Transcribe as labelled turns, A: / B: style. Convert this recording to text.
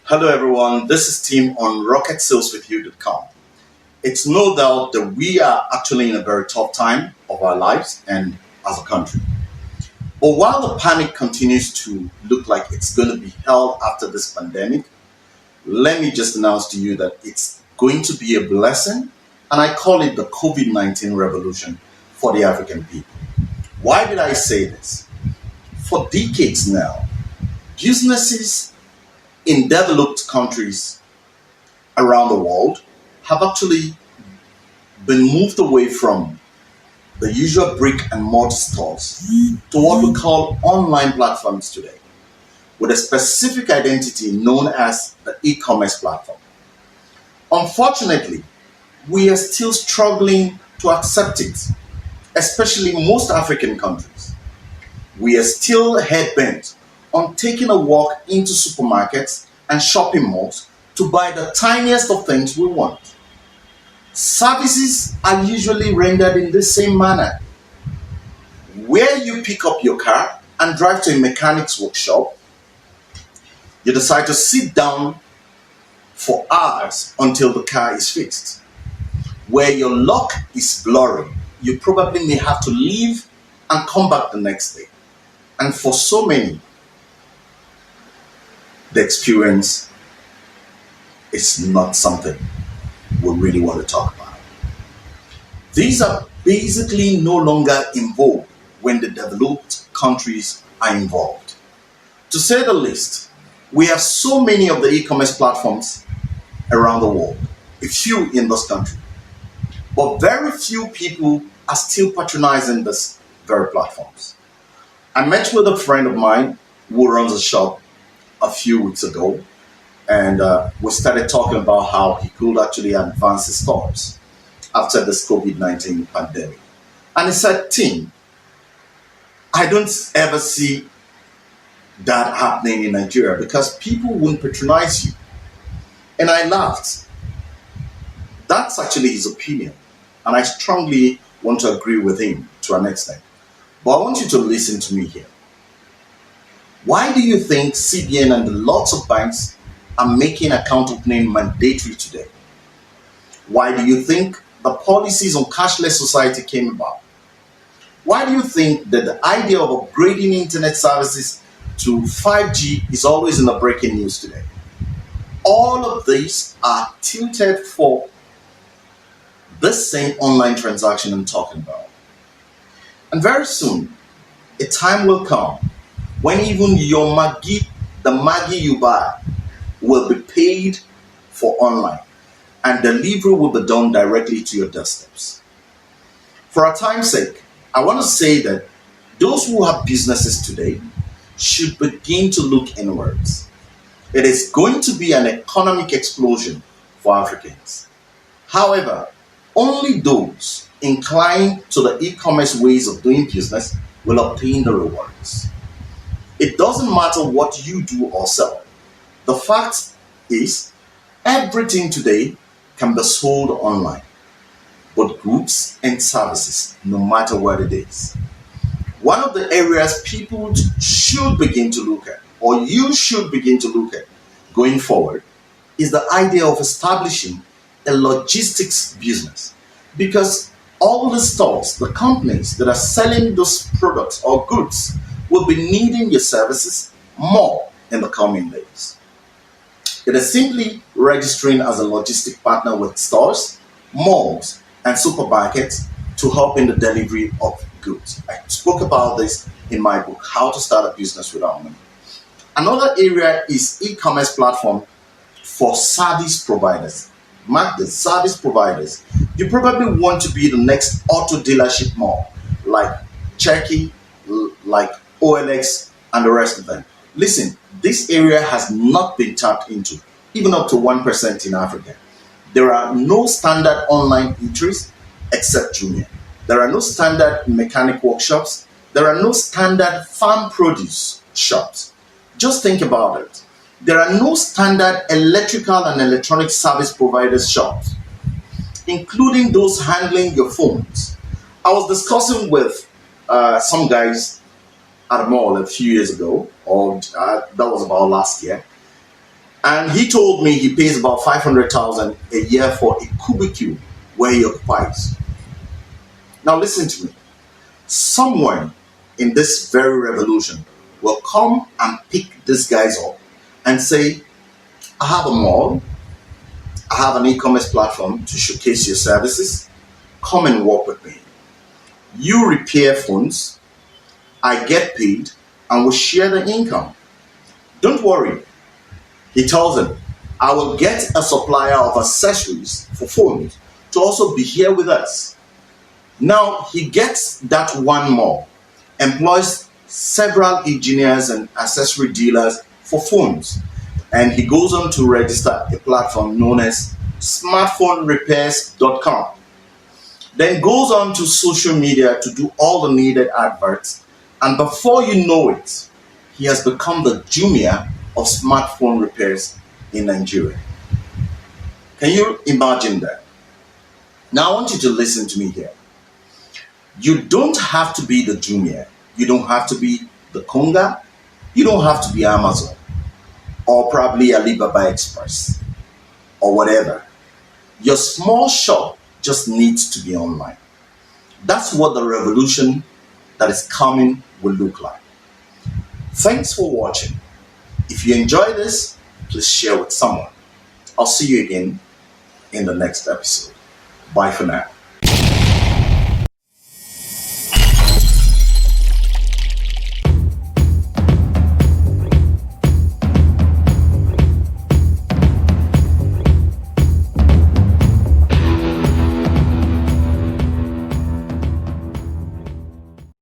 A: Hello everyone, this is Tim on RocketSalesWithYou.com. It's no doubt that we are actually in a very tough time of our lives and as a country. But while the panic continues to look like it's going to be held after this pandemic, let me just announce to you that it's going to be a blessing, and I call it the COVID-19 revolution for the African people. Why did I say this? For decades now, businesses in developed countries around the world have actually been moved away from the usual brick and mortar stores to what we call online platforms today, with a specific identity known as the e-commerce platform. Unfortunately, we are still struggling to accept it, especially most African countries. We are still head-bent on taking a walk into supermarkets and shopping malls to buy the tiniest of things we want. Services are usually rendered in the same manner. Where you pick up your car and drive to a mechanic's workshop, you decide to sit down for hours until the car is fixed. Where your lock is blurry, you probably may have to leave and come back the next day. And for so many, the experience is not something we really want to talk about. These are basically no longer in vogue when the developed countries are involved. To say the least, we have so many of the e-commerce platforms around the world, a few in this country, but very few people are still patronizing these very platforms. I met with a friend of mine who runs a shop a few weeks ago, and we started talking about how he could actually advance his thoughts after this COVID-19 pandemic. And he said, Tim, I don't ever see that happening in Nigeria because people won't patronize you. And I laughed. That's actually his opinion, and I strongly want to agree with him to an extent. But I want you to listen to me here. Why do you think CBN and lots of banks are making account opening mandatory today? Why do you think the policies on cashless society came about? Why do you think that the idea of upgrading internet services to 5G is always in the breaking news today? All of these are tilted for this same online transaction I'm talking about. And very soon, a time will come when even your Maggi, the Maggi you buy, will be paid for online, and delivery will be done directly to your doorsteps. For our time's sake, I want to say that those who have businesses today should begin to look inwards. It is going to be an economic explosion for Africans. However, only those inclined to the e-commerce ways of doing business will obtain the rewards. It doesn't matter what you do or sell. The fact is, everything today can be sold online, both goods and services, no matter what it is. One of the areas people should begin to look at, or you should begin to look at going forward, is the idea of establishing a logistics business. Because all the stores, the companies that are selling those products or goods will be needing your services more in the coming days. It is simply registering as a logistic partner with stores, malls, and supermarkets to help in the delivery of goods. I spoke about this in my book, How to Start a Business Without Money. Another area is e-commerce platform for service providers. Mark this, service providers. You probably want to be the next auto dealership mall, like Cherokee, like OLX, and the rest of them. Listen, this area has not been tapped into, even up to 1% in Africa. There are no standard online eateries except Jumia. There are no standard mechanic workshops. There are no standard farm produce shops. Just think about it. There are no standard electrical and electronic service providers shops, including those handling your phones. I was discussing with some guys at a mall a few years ago, or that was about last year, And he told me he pays about 500,000 a year for a cubicule where he occupies. Now listen to me. Someone in this very revolution will come and pick these guys up and say, I have a mall, I have an e-commerce platform to showcase your services. Come and work with me. You repair phones, I get paid, and we share the income. Don't worry. He tells them, I will get a supplier of accessories for phones to also be here with us. Now he gets that one more, employs several engineers and accessory dealers for phones, and he goes on to register a platform known as smartphonerepairs.com. Then goes on to social media to do all the needed adverts, and before you know it, he has become the Jumia of smartphone repairs in Nigeria. Can you imagine that? Now I want you to listen to me here. You don't have to be the Jumia. You don't have to be the Konga. You don't have to be Amazon or probably Alibaba Express or whatever. Your small shop just needs to be online. That's what the revolution that is coming will look like. Thanks for watching. If you enjoy this, please share with someone. I'll see you again in the next episode. Bye for now.